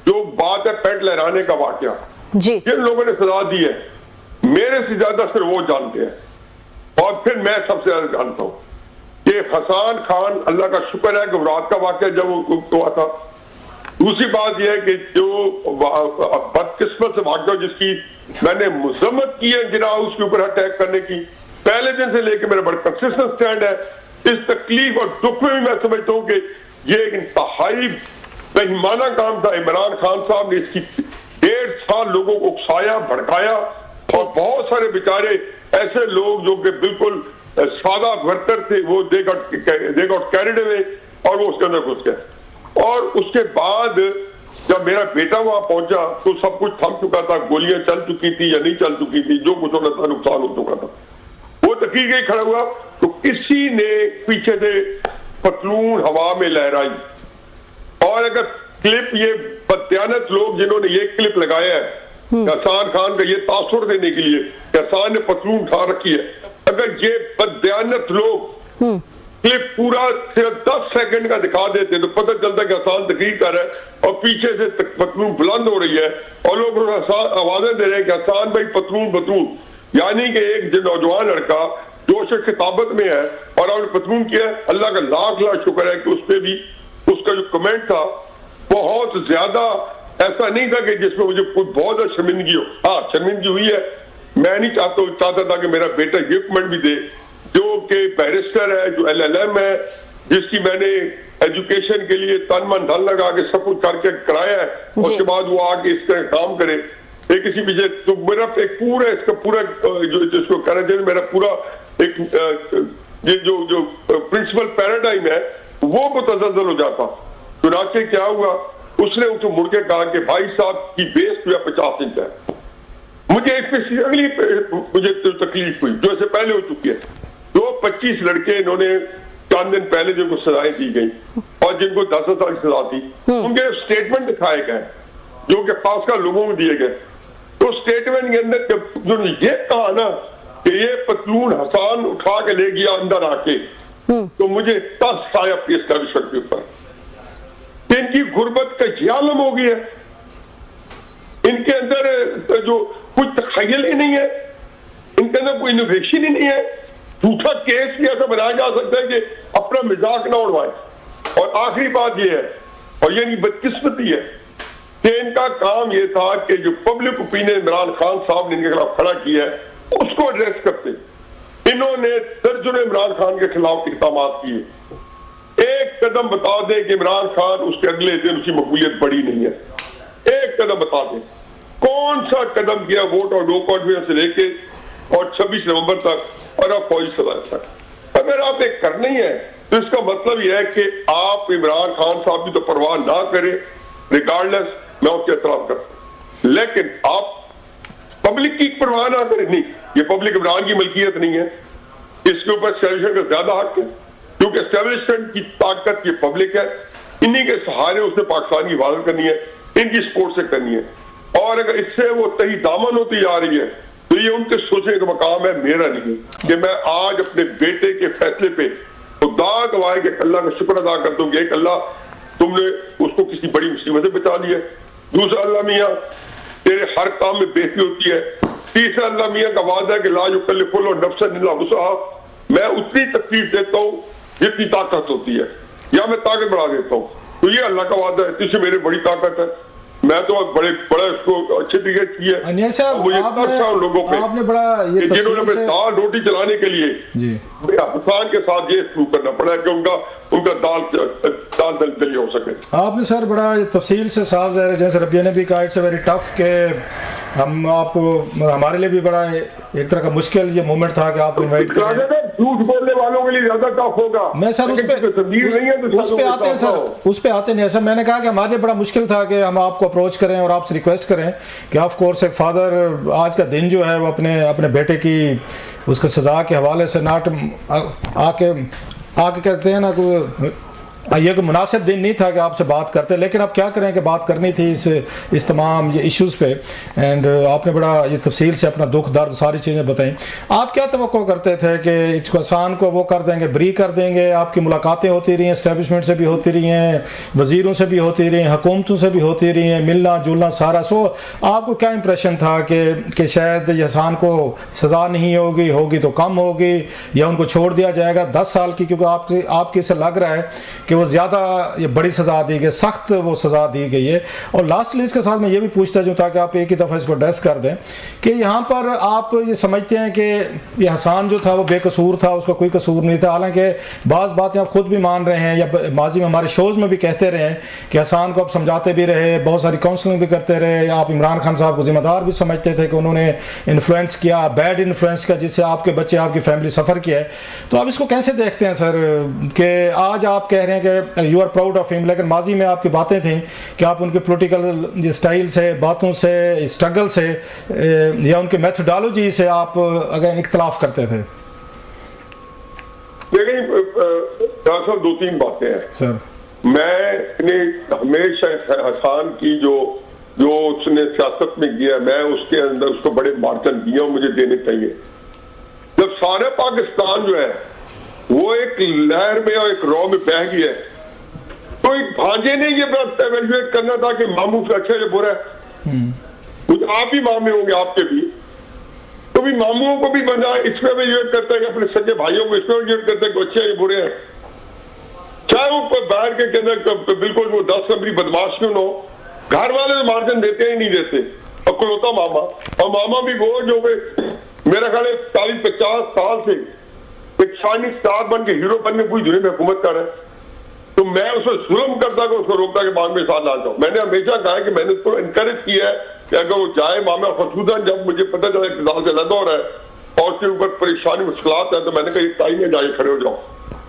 جو بات ہے پیٹ لہرانے کا واقعہ، جی جن لوگوں نے سزا دی ہے میرے سے زیادہ صرف وہ جانتے ہیں، اور پھر میں سب سے زیادہ جانتا ہوں کہ حسان خان، اللہ کا شکر ہے کہ رات کا واقعہ جب وہ ہوا تھا. دوسری بات یہ ہے کہ جو بدقسمت سے واقعہ جس کی میں نے مذمت کی ہے جناب اس کے اوپر اٹیک کرنے کی، پہلے دن سے لے کے میرا بڑا کنسسٹنٹ سٹینڈ ہے. اس تکلیف اور دکھ میں بھی میں سمجھتا ہوں کہ یہ ایک انتہائی بہیمانہ کام تھا. عمران خان صاحب نے اس کی 1.5 سال لوگوں کو اکسایا، بھڑکایا، اور بہت سارے بیچارے ایسے لوگ جو کہ بالکل سادہ ورکر تھے وہ دے گاٹ کیریڈ اوے اور وہ اس کے اندر گھس گئے. اور اس کے بعد جب میرا بیٹا وہاں پہنچا تو سب کچھ تھم چکا تھا، گولیاں چل چکی تھی یا نہیں چل چکی تھی، جو کچھ ہونا تھا نقصان ہو چکا تھا. وہ تقریر کے کھڑا ہوا تو کسی نے پیچھے سے پتلون ہوا میں لہرائی، اور اگر کلپ یہ بددیانت لوگ جنہوں نے یہ کلپ لگایا ہے حسان خان کا یہ تاثر دینے کے لیے کہ حسان نے پتلون اٹھا رکھی ہے، اگر یہ بددیانت لوگ کلپ پورا 10 سیکنڈ کا دکھا دیتے تو پتہ چلتا کہ حسان تقریر کر رہا ہے اور پیچھے سے پتلون بلند ہو رہی ہے اور لوگ آوازیں دے رہے ہیں کہ حسان بھائی پتلون پتلون. یعنی کہ ایک نوجوان لڑکا جوش خطابت میں ہے اور آپ نے پتلون کیا ہے. اللہ کا لاکھ لاکھ شکر ہے کہ اس پہ بھی اس کا جو کمنٹ تھا بہت زیادہ ایسا نہیں تھا کہ جس میں مجھے بہت زیادہ شرمندگی ہو. ہاں شرمندگی ہوئی ہے. میں نہیں چاہتا تھا کہ میرا بیٹا یہ کمنٹ بھی دے جو کہ بیرسٹر ہے، جو LLM ہے، جس کی میں نے ایجوکیشن کے لیے تن من دھن لگا کے سب کچھ کر کے کرایا ہے، اس کے بعد وہ آ کے اس طرح کام کرے. ایک اسی پیچھے تو میرا ایک پورا اس کا پورا جس کو کہنا چاہیے میرا پورا ایک یہ جو پرنسپل پیراڈائم ہے وہ متزلزل ہو جاتا. چنانچہ کیا ہوا، اس نے اس کو مڑ کے کہا کہ بھائی صاحب کی بیس جو ہے 50 انچ ہے. مجھے ایک اگلی مجھے تکلیف ہوئی جو اس سے پہلے ہو چکی ہے. 25 لڑکے انہوں نے چند دن پہلے جن کو سزائیں دی گئی اور جن کو 10 سال کی سزا تھی ان کے اسٹیٹمنٹ دکھائے گئے جو کہ خاص کر لوگوں کو دیے گئے. تو اسٹیٹمنٹ کے اندر جو یہ کہا نا کہ یہ پتلون حسان اٹھا کے لے گیا اندر آ کے، تو مجھے 10 سایہ پیش کر سکتے اوپر کہ ان کی غربت کا یہ عالم ہو گیا ہے. ان کے اندر جو کچھ تخیل ہی نہیں ہے، ان کے اندر کوئی انوویشن ہی نہیں ہے. جھوٹا کیس بھی ایسا بنایا جا سکتا ہے کہ اپنا مزاق نہ اڑوائے. اور آخری بات یہ ہے، اور یعنی بدقسمتی ہے کہ ان کا کام یہ تھا کہ جو پبلک اوپینین عمران خان صاحب نے ان کے خلاف کھڑا کیا ہے اس کو ایڈریس کرتے. انہوں نے درجنوں عمران خان کے خلاف اقدامات کیے. ایک قدم بتا دیں کہ عمران خان اس کے اگلے دن اس کی مقبولیت بڑی نہیں ہے. ایک قدم بتا دیں کون سا قدم کیا ووٹ اور نو کانفیڈنس سے لے کے اور 26 نومبر تک اور اب فوجی سزا تک. اگر آپ ایک کرنا ہی ہے تو اس کا مطلب یہ ہے کہ آپ عمران خان صاحب کی تو پرواہ نہ کریں، ریگارڈلیس میں اس کے احترام کرتا ہوں، لیکن آپ پبلک کی پرواہ نہ کریں. نہیں، یہ پبلک عمران کی ملکیت نہیں ہے، اس کے اوپر اسٹیبلشمنٹ کا زیادہ حق ہے کیونکہ اسٹیبلشمنٹ کی طاقت یہ پبلک ہے. انہی کے سہارے اس نے پاکستان کی حفاظت کرنی ہے، ان کی سپورٹ سے کرنی ہے. اور اگر اس سے وہ تہی دامن ہوتی جا رہی ہے تو یہ ان کے سوچنے کا مقام ہے، میرا نہیں. کہ میں آج اپنے بیٹے کے فیصلے پہ خدا گواہ کہ اللہ کا شکر ادا کرتا ہوں کہ ایک اللہ تم نے اس کو کسی بڑی مصیبت سے بچا لیا. دوسرا اللہ میاں تیرے ہر کام میں بہتری ہوتی ہے. تیسرا اللہ میاں کا وعدہ ہے کہ لا یکلف اللہ نفسا الا وسعها، میں اتنی تکلیف دیتا ہوں جتنی طاقت ہوتی ہے یا میں طاقت بڑھا دیتا ہوں. تو یہ اللہ کا وعدہ ہے، تجھ سے میری بڑی طاقت ہے. میں تو بڑا اس کو اچھے طریقے سے کیا ہے. مجھے ترس لوگوں پہ جنہوں نے اپنے دال روٹی چلانے کے لیے پاکستان کے ساتھ یہ سلوک کرنا پڑا ہے کہ ان کا دال دل ہو سکے. آپ نے سر بڑا تفصیل سے صاف ظاہر ہے، جیسے ربیہ نے بھی کہا اٹس ویری ٹف کہ ہم آپ کو ہمارے لیے بھی بڑا ایک طرح کا مشکل یہ مومنٹ تھا کہ آپ کو انوائٹ کریں. جھوٹ بولنے والوں کے لیے زیادہ ٹف ہوگا. میں سر اس پہ آتے ہیں سر، اس پہ آتے نہیں. سر میں نے کہا کہ ہمارے لیے بڑا مشکل تھا کہ ہم آپ کو اپروچ کریں اور آپ سے ریکویسٹ کریں کہ آف کورس ایک فادر آج کا دن جو ہے وہ اپنے بیٹے کی اس کے سزا کے حوالے سے آ کے کہتے ہیں نا یہ کوئی مناسب دن نہیں تھا کہ آپ سے بات کرتے, لیکن اب کیا کریں کہ بات کرنی تھی اس تمام یہ ایشوز پہ, اینڈ آپ نے بڑا یہ تفصیل سے اپنا دکھ درد ساری چیزیں بتائیں. آپ کیا توقع کرتے تھے کہ حسان کو وہ کر دیں گے, بری کر دیں گے؟ آپ کی ملاقاتیں ہوتی رہی ہیں, اسٹیبلشمنٹ سے بھی ہوتی رہی ہیں, وزیروں سے بھی ہوتی رہی ہیں, حکومتوں سے بھی ہوتی رہی ہیں, ملنا جلنا سارا. سو آپ کو کیا امپریشن تھا کہ شاید حسان کو سزا نہیں ہوگی تو کم ہوگی, یا ان کو چھوڑ دیا جائے گا 10 سال کی, کیونکہ آپ کی سے لگ رہا ہے کہ وہ زیادہ یہ بڑی سزا دی گئی, سخت وہ سزا دی گئی ہے. اور لاسٹلی اس کے ساتھ میں یہ بھی پوچھتا ہوں تاکہ آپ ایک ہی دفعہ اس کو ایڈریس کر دیں کہ یہاں پر آپ یہ سمجھتے ہیں کہ یہ حسان جو تھا وہ بے قصور تھا, اس کا کوئی قصور نہیں تھا, حالانکہ بعض باتیں آپ خود بھی مان رہے ہیں یا ماضی میں ہمارے شوز میں بھی کہتے رہے ہیں کہ حسان کو آپ سمجھاتے بھی رہے, بہت ساری کاؤنسلنگ بھی کرتے رہے, یا آپ عمران خان صاحب کو ذمہ دار بھی سمجھتے تھے کہ انہوں نے انفلوئنس کیا, بیڈ انفلوئنس کیا, جس سے آپ کے بچے آپ کی فیملی سفر کیا ہے. تو آپ اس کو کیسے دیکھتے ہیں سر کہ آج آپ کہہ رہے ہیں کہ یو آر پراؤڈ آف ہم, لیکن ماضی میں آپ کی باتیں تھیں کہ آپ ان کے پولیٹیکل اسٹائل سے, باتوں سے, اسٹرگل سے یا ان کے میتھڈالوجی سے آپ اگر اختلاف کرتے تھے؟ دیکھیں ڈاکٹر صاحب 2-3 باتیں ہیں سر. میں نے ہمیشہ حسان کی جو اس نے سیاست میں کیا, میں اس کے اندر اس کو بڑے مارجن دیا ہوں, مجھے دینے چاہیے. جب سارے پاکستان جو ہے وہ ایک لہر میں اور ایک رو میں بہہ گیا ہے, تو ایک بھانجے نے یہ بات ایویلویٹ کرنا تھا کہ ماموں سے اچھا یا برا ہے. کچھ آپ بھی مامے ہوں گے, آپ کے بھی, تو بھی ماموں کو بھی بنا اس میں ایویلویٹ کرتا ہے کہ اپنے سچے بھائیوں کو اس میں ایویلویٹ کرتا ہے کہ اچھے یا برے ہیں, چاہے وہ باہر کے اندر بالکل وہ 10 نمبری بدماش کیوں نہ ہو. گھر والے مارجن دیتے ہی نہیں دیتے, اور کوئی ہوتا ماما, اور ماما بھی وہ جو میرا خیال ہے 40-50 سال سے ایک شائننگ اسٹار بن کے ہیرو بن کے پوری دنیا میں حکومت کر رہا ہے. تو میں اس کو ظلم کرتا کہ اس کو روکتا کہ بعد میں ساتھ نہ جاؤں. میں نے ہمیشہ کہا ہے کہ میں نے اس کو انکریج کیا ہے کہ اگر وہ جائے ماما, خصوصاً جب مجھے پتہ چلا اقتدار سے علیحدہ ہو رہا ہے اور اس کے اوپر پریشانی مشکلات ہیں, تو میں نے کہا یہ ٹائم میں جائے کھڑے ہو جاؤ.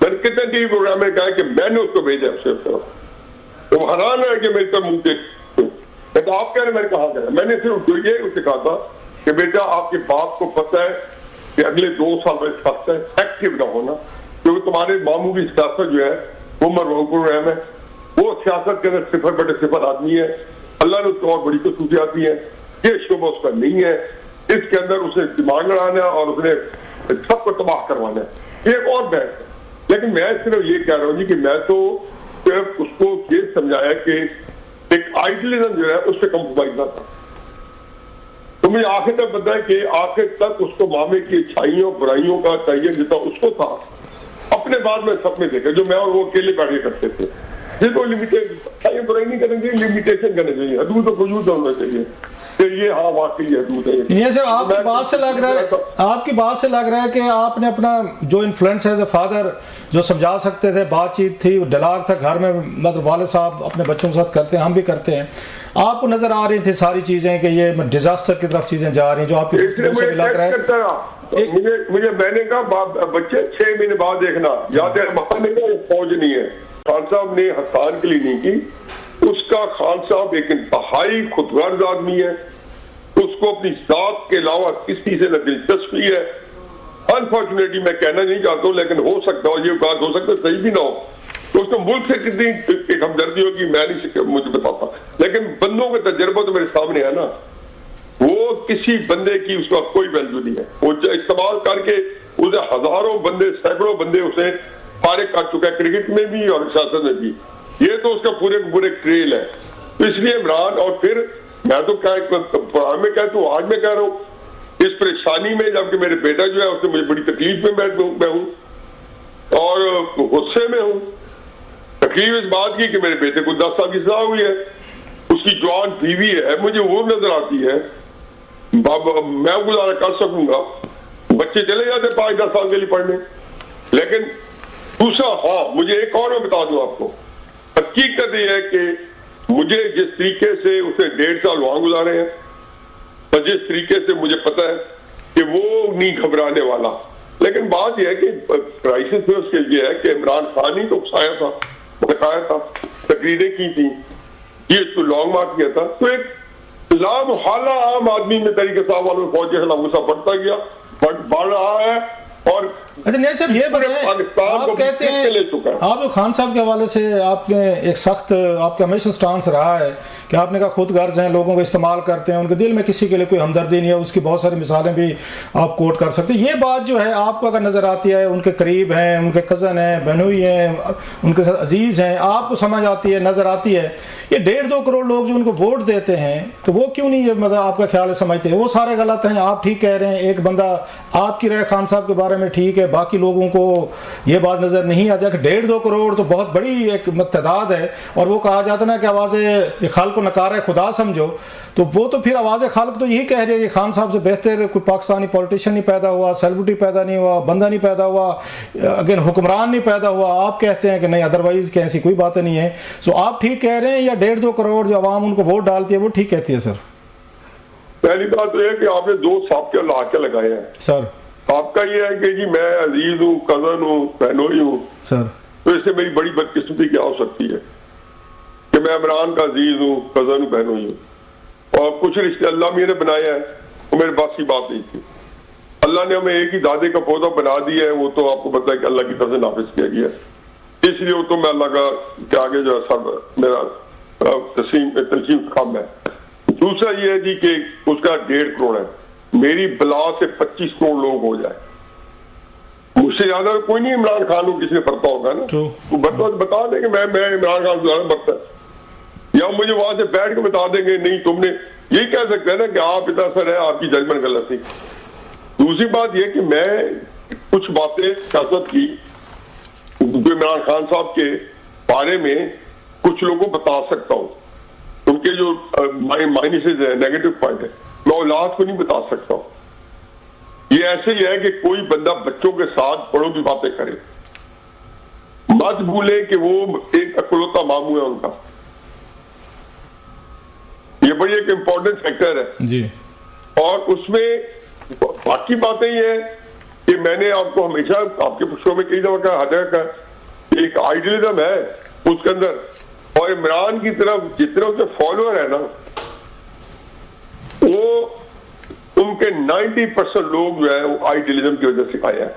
میں نے کتنے ٹی وی پروگرام میں کہا کہ میں نے اس کو بھیجا اس طرف, وہ حیران ہے کہ میرے طرف منہ دیکھ, تو آپ کہہ رہے میں نے کہا کہ میں نے صرف یہ اسے کہا تھا کہ بیٹا آپ کے باپ کو پتہ ہے کہ اگلے 2 سال میں سخت ہے, ایکٹیو نہ ہونا, کیونکہ تمہارے ماموں کی سیاست جو ہے وہ مرغوب الرحم ہے, وہ سیاست کے اندر 0/0 آدمی ہے, اللہ نے اس کو اور بڑی خصوصیات دی ہے, یہ شعبہ اس کا نہیں ہے, اس کے اندر اسے دماغ لڑانا اور اس نے سب کو تباہ کروانا ہے, یہ ایک اور بحث ہے. لیکن میں صرف یہ کہہ رہا ہوں جی کہ میں تو صرف اس کو یہ سمجھایا کہ ایک آئیڈیلزم جو ہے اس سے کمپرومائز نہ تھا. تو مجھے آخر تک پتا ہے کہ آخر تک اس کو مامے کی اچھائیوں برائیوں کا چاہیے جتنا اس کو تھا, اپنے بعد میں سب میں دیکھا جو میں اور وہ اکیلے بیٹھ کے کرتے تھے. جس کو اچھائی برائی نہیں کریں گے, لمیٹیشن کرنے چاہیے, حدود و وجود ہونا چاہیے کہ یہ ہاں واقعی حدود ہے. یہ صرف آپ کی بات سے لگ رہا ہے, آپ کی بات سے لگ رہا ہے کہ آپ نے اپنا جو انفلوئنس ایز اے فادر جو سمجھا سکتے تھے, بات چیت تھی, ڈائلاگ تھا گھر میں, مطلب والد صاحب اپنے بچوں کے ساتھ کرتے ہیں, ہم بھی کرتے ہیں, آپ کو نظر آ رہی تھی ساری چیزیں کہ یہ ڈیزاسٹر کی طرف چیزیں جا رہی ہیں جو آپ کی گفتگو سے بھی لگ رہا ہے. مجھے میں نے کہا بچے 6 مہینے بعد دیکھنا, یاد ہے وہاں نے کہا فوج نہیں ہے. خان صاحب نے حسان کے لیے نہیں کی, اس کا خان صاحب ایک انتہائی خودغرض آدمی ہے, اس کو اپنی ذات کے علاوہ کسی سے نہ دلچسپی ہے. انفارچونیٹلی میں کہنا نہیں چاہتا ہوں, لیکن ہو سکتا ہو, یہ بات ہو سکتا ہے صحیح بھی نہ ہو, تو اس کو ملک سے کتنی ایک ہمدردی ہوگی میں نہیں مجھے بتاتا, لیکن بندوں کا تجربہ تو میرے سامنے ہے نا. وہ کسی بندے کی اس کا کوئی ویلیو نہیں ہے, وہ استعمال کر کے اسے ہزاروں بندے, سینکڑوں بندے اسے فارغ کر چکا ہے, کرکٹ میں بھی اور سیاست میں بھی. یہ تو اس کا پورے ٹریل ہے. تو اس لیے عمران, اور پھر میں تو میں کہتا ہوں, آج میں کہہ رہا ہوں, اس پریشانی میں جبکہ میرے بیٹا جو ہے اس سے مجھے بڑی تکلیف میں ہوں اور غصے میں ہوں. تکلیف اس بات کی کہ میرے بیٹے کو 10 سال کی سزا ہوئی ہے, اس کی جوان بیوی ہے, مجھے وہ نظر آتی ہے میں گزارا کر سکوں گا, بچے چلے جاتے 5-10 سال کے لیے پڑھنے. لیکن دوسرا, ہاں مجھے ایک اور میں بتا دوں آپ کو, حقیقت یہ ہے کہ مجھے جس طریقے سے اسے 1.5 سال وہاں گزارے ہیں, اور جس طریقے سے مجھے پتا ہے کہ وہ نہیں گھبرانے والا, لیکن بات یہ ہے کہ کرائسس میں اس کے لیے ہے کہ عمران خان ہی تو اکسایا تھا, بتایا تھا, تقریریں کی تھی, یہ اس کو لانگ مارک کیا تھا. تو ایک لامحالہ عام آدمی میں طریقے صاحب والوں فوج کے خلاف غصہ بڑھتا گیا, بڑھ رہا ہے, اور اچھا نہیں صاحب یہ بتائیں، پاکستان کو آپ کہتے بھی ہیں لے چکا ہے۔ آپ خان صاحب کے حوالے سے آپ نے ایک سخت، آپ کا ہمیشہ سٹانس رہا ہے کہ آپ نے کہا خود غرض ہیں، لوگوں کو استعمال کرتے ہیں، ان کے دل میں کسی کے لیے کوئی ہمدردی نہیں ہے، اس کی بہت ساری مثالیں بھی آپ کوٹ کر سکتے ہیں۔ یہ بات جو ہے آپ کو اگر نظر آتی ہے، ان کے قریب ہیں، ان کے کزن ہیں، بہنوئی ہیں، ان کے عزیز ہیں، آپ کو سمجھ آتی ہے، نظر آتی ہے، یہ 1.5-2 کروڑ لوگ جو ان کو ووٹ دیتے ہیں تو وہ کیوں نہیں یہ مطلب آپ کا خیال ہے سمجھتے ہیں وہ سارے غلط ہیں، آپ ٹھیک کہہ رہے ہیں، ایک بندہ آپ کی رائے خان صاحب کے بارے میں ٹھیک ہے، باقی لوگوں کو یہ بات نظر نہیں آتی کہ 1.5-2 کروڑ تو بہت بڑی ایک تعداد ہے، اور وہ کہا جاتا ہے نا کہ آواز خلق کو نکار خدا سمجھو، تو وہ تو پھر آواز خلق تو یہی کہہ رہی ہے کہ خان صاحب سے بہتر کوئی پاکستانی پولیٹیشین نہیں پیدا ہوا، سیلیبریٹی پیدا نہیں ہوا، بندہ نہیں پیدا ہوا، اگین حکمران نہیں پیدا ہوا۔ آپ کہتے ہیں کہ نہیں، ادروائز کہ ایسی کوئی باتیں نہیں ہیں۔ سو آپ ٹھیک کہہ رہے ہیں یا 1.5-2 کروڑ جو عوام ان کو ووٹ ڈالتی ہے وہ ٹھیک کہتی ہے؟ سر پہلی بات تو یہ کہ آپ نے 2 سابقے لا کے لگائے ہیں۔ سر سابقہ یہ ہے کہ جی میں عزیز ہوں، کزن ہوں، بہنوئی ہوں، سر تو اس سے میری بڑی بدقسمتی کیا ہو سکتی ہے کہ میں عمران کا عزیز ہوں، کزن ہوں، بہنوئی ہوں، اور کچھ رشتے اللہ میاں نے بنائے ہیں، وہ میرے پاس کی بات نہیں تھی۔ اللہ نے ہمیں ایک ہی دادے کا پودا بنا دیا ہے، وہ تو آپ کو پتا ہے کہ اللہ کی طرف سے نافذ کیا گیا ہے، اس لیے وہ تو میں اللہ کا کے آگے جو ہے سب میرا تسلیم کام ہے۔ دوسرا یہ ہے جی کہ اس کا 1.5 کروڑ ہے، میری بلا سے 25 کروڑ لوگ ہو جائے، مجھ سے زیادہ کوئی نہیں عمران خان کو کسی نے پڑھتا ہوگا نا، تو بتا دیں کہ میں عمران خان سے زیادہ پڑھتا ہے، یا مجھے وہاں سے بیٹھ کے بتا دیں گے نہیں تم نے، یہی کہہ سکتے ہیں نا کہ آپ اتنا سر ہے، آپ کی ججمنٹ غلط تھی۔ دوسری بات یہ کہ میں کچھ باتیں سیاست کی جو عمران خان صاحب کے بارے میں کچھ لوگوں کو بتا سکتا ہوں، ان کے جو مائنسز ہیں، نیگیٹو پوائنٹ ہے، میں اولاد کو نہیں بتا سکتا ہوں۔ یہ ایسے ہی ہے کہ کوئی بندہ بچوں کے ساتھ بڑوں کی باتیں کرے، مت بھولیں کہ وہ ایک اکلوتا ماموں ہے ان کا، یہ بڑی ایک امپورٹنٹ فیکٹر ہے جی۔ اور اس میں باقی باتیں یہ ہے کہ میں نے آپ کو ہمیشہ آپ کے شو میں کئی دفعہ کہا، ہر جگہ کا ایک آئیڈیلزم ہے اس کے اندر، اور عمران کی طرف جتنے اس کے فالوور ہیں نا، وہ ان کے 90% لوگ جو ہے وہ آئیڈیلزم کی وجہ سے آئے ہیں۔